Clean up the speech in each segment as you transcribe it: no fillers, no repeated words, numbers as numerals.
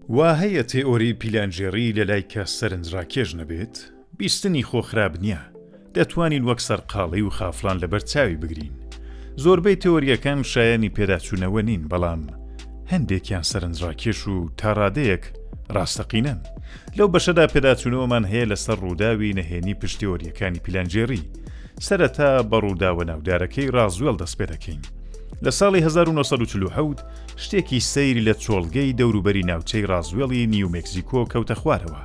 وا هەیە تێئۆری پیلانژێڕی لە لای کەس سەرنجڕاکێژ نەبێت، بیستنی خۆ خراپ نییە، دەتوانین وەک سەرقاڵی و خافڵان لەبەر چاوی بگرین. زۆربەی تێۆریەکان شایانی پێداچوونەوە نین، بەڵام هەندێکیان سەرنجڕاکێش و تا ڕادەیەک ڕاستەقینەن. لەو بەشەدا پێداچوونەوەمان هەیە لەسەر ڕووداوی نەهێنی پشتیۆریەکانی پیلانژێڕی. سەرەتا بە ڕووداوە ناودارەکەی ڕازوێڵ دەست پێ دەکەین. لە ساڵی 1947 شتێکی سەیری لە چۆڵگەی دەوروبەری ناوچەی ڕازوێڵی نیومێکسیکۆ کەوتە خوارەوە.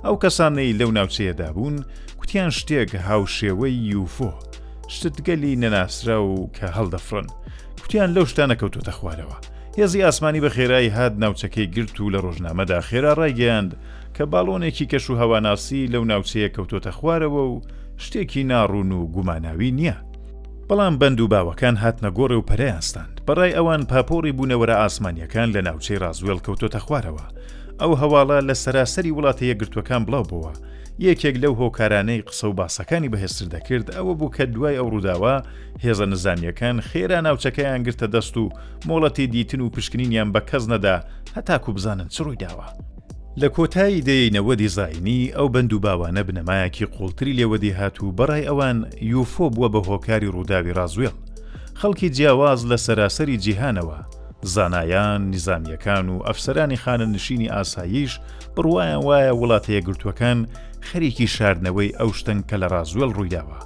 ئەو کەسانەی لەو ناوچەیەدا بوون کوتیان شتێک هاوشێوەی یوفۆ، شتگەلی نەناسرا و کە هەڵدەفرن، کوتیان لەو شتانە کەوتۆتە خوارەوە. هێزی ئاسمانی بە خێرایی هات ناوچەکەی گرت و لە ڕۆژنامەدا خێرا ڕایگەیاند کە باڵۆنێکی کەش و هەواناسی لەو ناوچەیە کەوتۆتە خوارەوە و شتێکی ناڕوون و گوماناوی نییە. بەڵام بەند و باوەکان هاتنە گۆڕێ و پەرەیانستاند. بەڕای ئەوان پاپۆڕی بوونەوەرە ئاسمانیەکان لە ناوچەی ڕازوێڵ کەوتۆتە خوارەوە. ئەو هەواڵە لە سەراسەری وڵاتە یەکگرتووەکان بڵاو بووە. یەکێک لەو هۆکارانەی قسە و باسەکانی بەهێزتر دەکرد ئەوە بوو کە دوای ئەو ڕووداوە هێزە نزامیەکان خێرا ناوچەکەیان گرتە دەست و مۆڵەتی دیتن و پشکنینیان بە کەس نەدا هەتاکو بزانن چ ڕووی داوە. لە کۆتایی دەیەینەوە دیزاینی ئەو بەند و باوانە بنەمایەکی قوڵتری لێوەدی هات و بەڕای ئەوان یوفۆ بووە بە هۆکاری ڕووداوی ڕازوێڵ. خەڵکی جیاواز لە سەراسەری جیهانەوە، زانایان، نیزامیەکان و ئەفسەرانی خانەنشینی ئاساییش بڕوایان وایە وڵاتە یەکگرتووەکان خەریکی شاردنەوەی ئەو شتن کە لە ڕازوێڵ ڕوویداوە.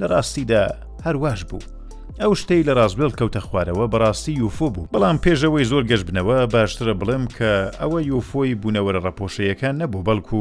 لە ڕاستیدا هەرواش بوو. ئەو شتەی لە ڕازوێڵ کەوتە خوارەوە بەڕاستی یوفۆ بوو. بەڵام پێشەوەی زۆر گەشت بنەوە باشترە بڵێم کە ئەوە یوفۆی بوونەوەرە ڕەپۆشەیەکان نەبوو، بەڵکو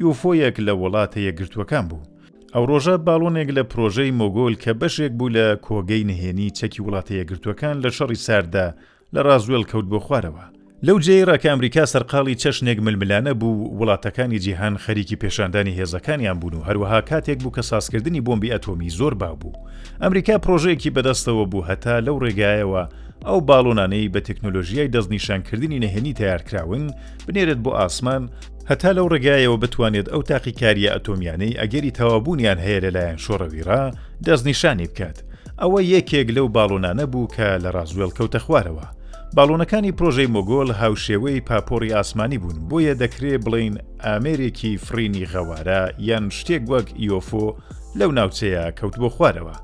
یوفۆیەک لە وڵاتە یەکگرتووەکان بوو. ئەو ڕۆژە باڵۆنێک لە پرۆژەی مۆگۆل کە بەشێک بوو لە کۆگەی نهێنی چەکی وڵاتە یەکگرتووەکان لە شەڕی ساردا لە ڕازوێڵ کەوت بۆ خوارەوە. لەو جێیرا کە ئەمریکا سەرقاڵی چەشنێک ململانە بوو، وڵاتەکانی جیهان خەریکی پێشاندانی هێزەکانیان بوون و هەروەها کاتێک بوو کە سازکردنی بۆمبی ئەتۆمی زۆر باو بوو. ئەمریکا پرۆژەیەکی بەدەستەوە بوو هەتا لەو ڕێگایەوە ئەو باڵۆنانەی بە تەکنۆلۆژیای دەستنیشانکردنی نەهێنی تیارکراون بنێرێت بۆ ئاسمان، هەتا لەو ڕێگایەوە بتوانێت ئەو تاقیکاریە ئەتۆمیانەی ئەگەری تەوابوونیان هەیە لەلایەن شۆڕەویڕا دەستنیشانی بکات. ئەوە یەکێک لەو باڵۆنانە بوو کە لە ڕازوێڵ کەوتە خوارەوە. باڵۆنەکانی پرۆژەی مۆگۆل هاوشێوەی پاپۆڕی ئاسمانی بوون، بۆیە دەکرێت بڵین ئامێرێکی فرینی غەوارە یان شتێک وەک یۆفۆ لەو ناوچەیە کەوت بۆ خوارەوە.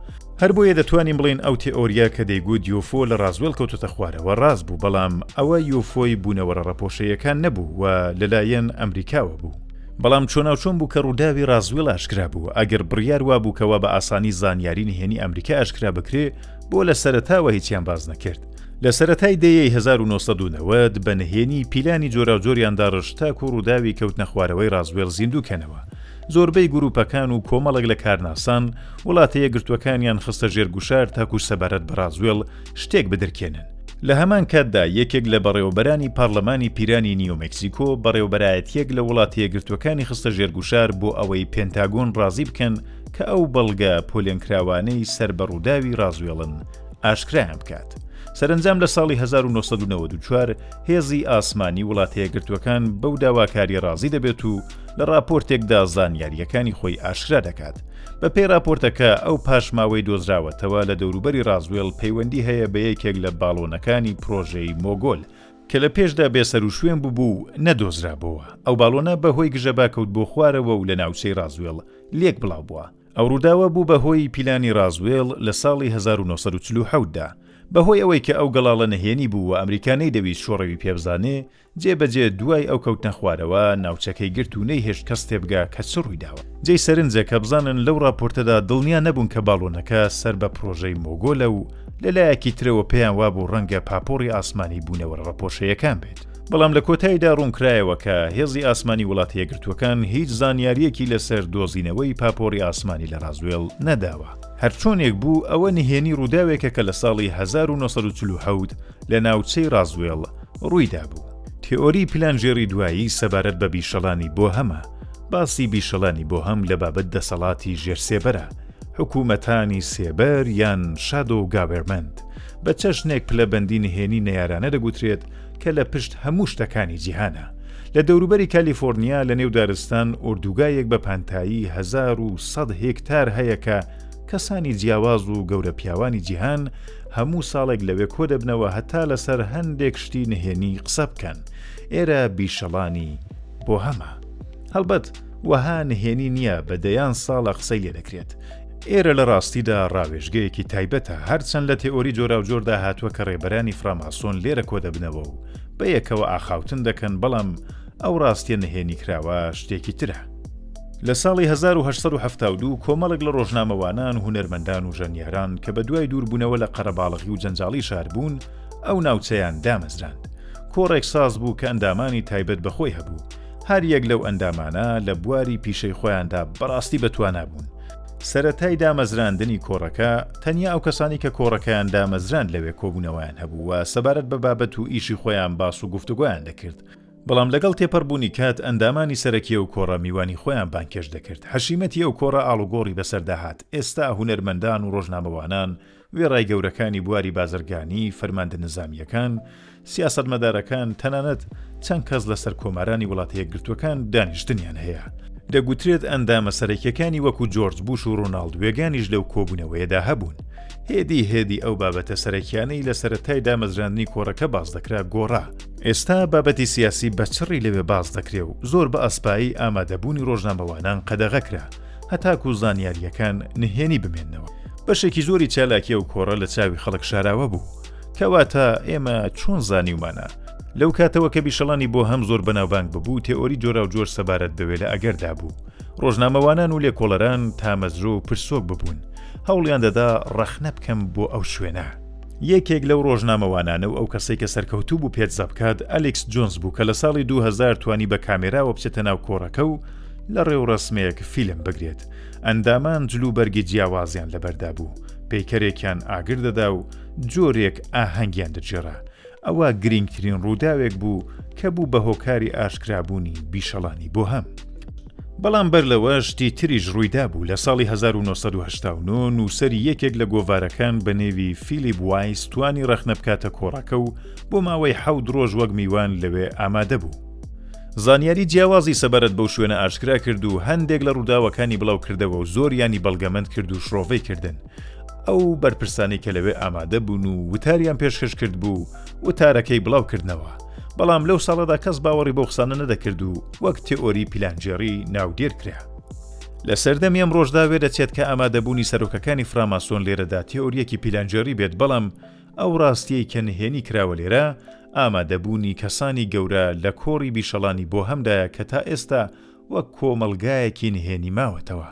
هەر بۆیە دەتوانین بڵین ئەو تێئۆریا کە دەیگوت یۆفۆ لە ڕازوێڵ کەوتۆتە خوارەوە ڕاست بوو، بەڵام ئەوە یۆفۆی بوونەوەرە ڕەپۆشەیەکان نەبوو و لەلایەن ئەمریکاوە بوو. بەڵام چۆناوچۆن بوو کە ڕووداوی ڕازوێڵ ئاشکرا بوو. ئەگەر بڕیار وا بووکەوە بە ئاسانی زانیاری نهێنی ئەمریکا ئاشکرا بکرێ، بۆ لە سەرەتاوە هیچیان باز نەکرد. لە سەرەتای دەیەی 1990 بە نهێنی پیلانی جۆراوجۆریاندا ڕشتاک و ڕووداوی کەوتنە خوارەوەی ڕازوێڵ زیندووکەنەوە. زۆربەی گروپەکان و کۆمەڵێک لە کارناسان وڵاتە یەکگرتووەکانیان خستە ژێرگوشار تاکو سەبارەت بە ڕازوێڵ شتێک بدرکێنن. لە هەمان کاتدا یەکێک لە بەڕێوەبەرانی پارلەمانی پیرانی نیومێکسیکۆ بەڕێوەبەرایەتیەک لە وڵاتە یەکگرتووەکانی خستە ژێرگوشار بۆ ئەوەی پێنتاگۆن ڕازی بکەن کە ئەو بەڵگە پۆلێنکراوانەی سەر بە ڕووداوی ڕازوێڵن ئاشکرایان بکات. سەرنجام لە ساڵی 1994 هێزی ئاسمانی وڵاتە یەکگرتووەکان بەو داواکاری ڕازی دەبێت و لە راپۆرتێکدا زانیاریەکانی خۆی ئاشکرا دەکات. بە پێی راپۆرتەکە ئەو پاشماوەی دۆزراوەتەوە لە دەوروبەری ڕازوێڵ پەیوەندی هەیە بە یەکێک لە باڵۆنەکانی پرۆژەی مۆگۆل کە لە پێشدا بێسەر و شوێن بوو نەدۆزرابەوە. ئەو باڵۆنە بەهۆی گژەبا کەوت بۆ خوارەوە و لە ناوچەی ڕازوێڵ لێک بڵاو بووە. ئەو ڕووداوە بوو بەهۆی پیلانی ڕازوێڵ لە ساڵی 1947دا. بەهۆی ئەوەی کە ئەو گەڵاڵە نەهێنی بوو و ئەمریکانەی دەویست شۆڕەوی پێبزانێ، جێبەجێ دوای ئەو کەوتنە خوارەوە ناوچەکەی گرت و نەیهێشت کەس تێبگا کە چ ڕووی داوە. جێی سەرنجە کە بزانن لەو راپۆرتەدا دڵنیا نەبوون کە باڵۆنەکە سەر بە پرۆژەی مۆگۆلە و لەلایەکی ترەوە پێیان وابوو ڕەنگە پاپۆڕی ئاسمانی بوونەوەرە ڕەپۆشەیەکان بێت. بەڵام لە کۆتاییدا ڕوونکرایەوە کە هێزی ئاسمانی وڵاتە یەکگرتووەکان هیچ زانیاریەکی لەسەر دۆزینەوەی پاپۆڕی ئاسمانی لە ڕازوێڵ نەداوە. هەرچۆنێک بوو ئەوە نهێنی ڕووداوێکە کە لە ساڵی 1947 لە ناوچەی ڕازوێڵ ڕوویدا بوو. تێئۆری پلانژێری دوایی سەبارەت بە بیشەڵانی بۆ هەمە. باسی بیشەڵانی بۆ هەم لە بابەت دەسەڵاتی ژێرسێبەرە، حکوومەتانی سێبەر یان شادۆ گاڤەرمەنت. بە چەشنێک پلەبەندی نهێنی نەیارانە دەگوترێت کە لە پشت هەموو شتەکانی جیهانە. لە دەوروبەری کالیفۆرنیا لە نێو دارستان ئوردوگایەک بە پانتایی 1100 هێکتار هەیە کە کەسانی جیاواز و گەورە پیاوانی جیهان هەموو ساڵێک لەوێ کۆ دەبنەوە هەتا لەسەر هەندێک شتی نهێنی قسە بکەن. ئێرە بیشەڵانی بۆ هەمە. هەڵبەت وەها نهێنی نییە بە دەیان ساڵە قسەی لێ دەکرێت. ئێرە لە ڕاستیدا ڕاوێژگەیەکی تایبەتە، هەرچەند لە تێئۆری جۆرا و جۆردا هاتووە کە ڕێبەرانی فراماسۆن لێرە کۆ دەبنەوە و بە یەکەوە ئاخاوتن دەکەن، بەڵام ئەو ڕاستیە نهێنی کراوە شتێکی ترە. لە ساڵی 1872 کۆمەڵێک لە ڕۆژنامەوانان، هونەرمەندان و ژەنیاران کە بە دوای دووربوونەوە لە قەرەباڵغی و جەنجاڵی شار بوون، ئەو ناوچەیان دامەزراند. کۆڕێک ساز بوو کە ئەندامانی تایبەت بەخۆی هەبوو. هەر یەک لەو ئەندامانە لە بواری پیشەی خۆیاندا بەڕاستی بەتوانە بوون. سەرەتای دامەزراندنی کۆڕەکە تەنیا ئەو کەسانی کە کۆڕەکەیان دامەزراند لەوێ کۆبوونەوەیان هەبوو و سەبارەت بە بابەت و ئیشی خۆیان باس و گفتوگۆیان دەکرد. بەڵام لەگەڵ تێپەڕبوونی کات ئەندامانی سەرەکیە و کۆڕە میوانی خۆیان بانکێش دەکرد. هەشیمەتی ئەو کۆڕە ئاڵوگۆڕی بەسەردا هات. ئێستا هونەرمەندان و ڕۆژنامەوانان، وێڕای گەورەکانی بواری بازرگانی، فەرماندە نظامیەکان، سیاسەتمەدارەکان، تەنانەت چەند کەس لەسەر کۆمارانی وڵاتە یەکگرتووەکان دانیشتنیان هەیە. دەگوترێت ئەندامە سەرەکیەکانی وەکو جۆرج بوش و ڕۆناڵدوێگانیش لەو کۆبوونەوەیەدا هەبوون. هێدی ئەو بابەتە سەرەکیانەی لە سەرەتای دامەزراندنی کۆڕەکە باز دەکرا گۆڕا. ئێستا بابەتی سیاسی بە چڕی لەوێ باز دەکرێ و زۆر بە ئەسپایی ئامادەبوونی ڕۆژنامەوانان قەدەغەکرا، هەتاکو زانیاریەکان نهێنی بمێننەوە. بەشێکی زۆری چالاکی ئەو کۆڕە لە چاوی خەڵک شاراوە بوو. کەواتە ئێمە چۆن زانیومانە؟ لەو کاتەوە کە بیشەڵانی بۆ هەم زۆر بەناوبانگ ببوو، تێئۆری جۆرا و جۆر سەبارەت بەوێ لە ئەگەردا بوو. ڕۆژنامەوانان و لێکۆڵەران تامەزرۆ و پرسۆک ببوون. هەوڵیان دەدا ڕەخنە بکەم بۆ ئەو شوێنە. یەکێک لەو ڕۆژنامەوانانە و ئەو کەسێک کە سەرکەوتوو بوو پێچزە بکات ئەلێکس جۆنس بوو کە لە ساڵی 2000 توانی بە کامێراوە بچێتە ناو کۆڕەکە و لە ڕێوڕەسمەیەک فیلم بگرێت. ئەندامان جلوبەرگی جیاوازیان لەبەردا بوو، پەیکەرێکیان ئاگر دەدا و جۆرێک ئاهەنگیان دەجێڕا. ئەوە گرنگترین ڕووداوێک بوو کە بوو بە هۆکاری ئاشکرابوونی بیشەڵانی بۆ هەم. بەڵام بەر لەوە شتی تریش ڕوویدا بوو. لە ساڵی 1989 نووسەری یەکێک لە گۆڤارەکان بە نێوی فیلیپ وایس توانی ڕەخنە بکاتە کۆڕەکە و بۆ ماوەی 7 ڕۆژ وەک میوان لەوێ ئامادە بوو. زانیاری جیاوازی سەبارەت بەو شوێنە ئاشکرا کرد و هەندێک لە ڕووداوەکانی بڵاو کردەوە و زۆریانی بەڵگەمەند کرد و شڕۆڤەی کردن. ئەو بەرپرسانی کە لەوێ ئامادە بوون و وتاریان پێشکەش کرد بوو وتارەکەی بڵاو کردنەوە. بەڵام لەو ساڵەدا کەس باوەڕی بۆ قسانە نەدەکرد و وەک تێئۆری پیلانجێری ناودێر کرا. لە سەردەمی ئەم ڕۆژدا وێ دەچێت کە ئامادەبوونی سەرۆکەکانی فراماسۆن لێرەدا تێئۆریەکی پیلانجێری بێت، بەڵام ئەو ڕاستیەی کە نهێنی کراوە لێرە ئامادەبوونی کەسانی گەورە لە کۆڕی بیشەڵانی بۆ هەمدایە کە تا ئێستا وەک کۆمەلگایەکی نهێنی ماوەتەوە.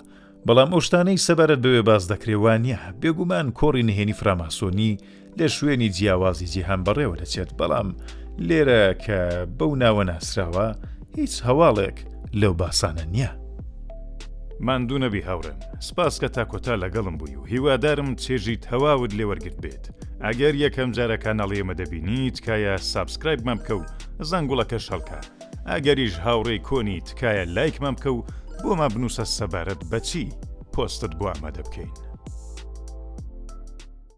بەڵام ئەو شتانەی سەبارەت بەوێ باز دەکرێوانیە. بێگومان کۆڕی نهێنی فراماسۆنی لە شوێنی جیاوازی جیهان بەڕێوە دەچێت، بەڵام لێرە کە بەو ناوە ناسراوە هیچ هەواڵێک لەو باسانە نییە. ماندوو نەبی هاوڕێن، سپاس کە تاکۆتا لەگەڵم بووی و هیوادارم چێژیت هەواوت لێ وەرگرت بێت. ئەگەر یەکەم جارە کاناڵی ئێمە دەبینیت تکایە سابسکرایبمان بکە و زەنگوڵەکەش هەڵکە. ئەگەریش هاوڕێی کۆنی تکایە لایکمان بکە و بۆ ما بنووسە سەبارەت بەچی پۆستت بۆ ئامادە بکەین.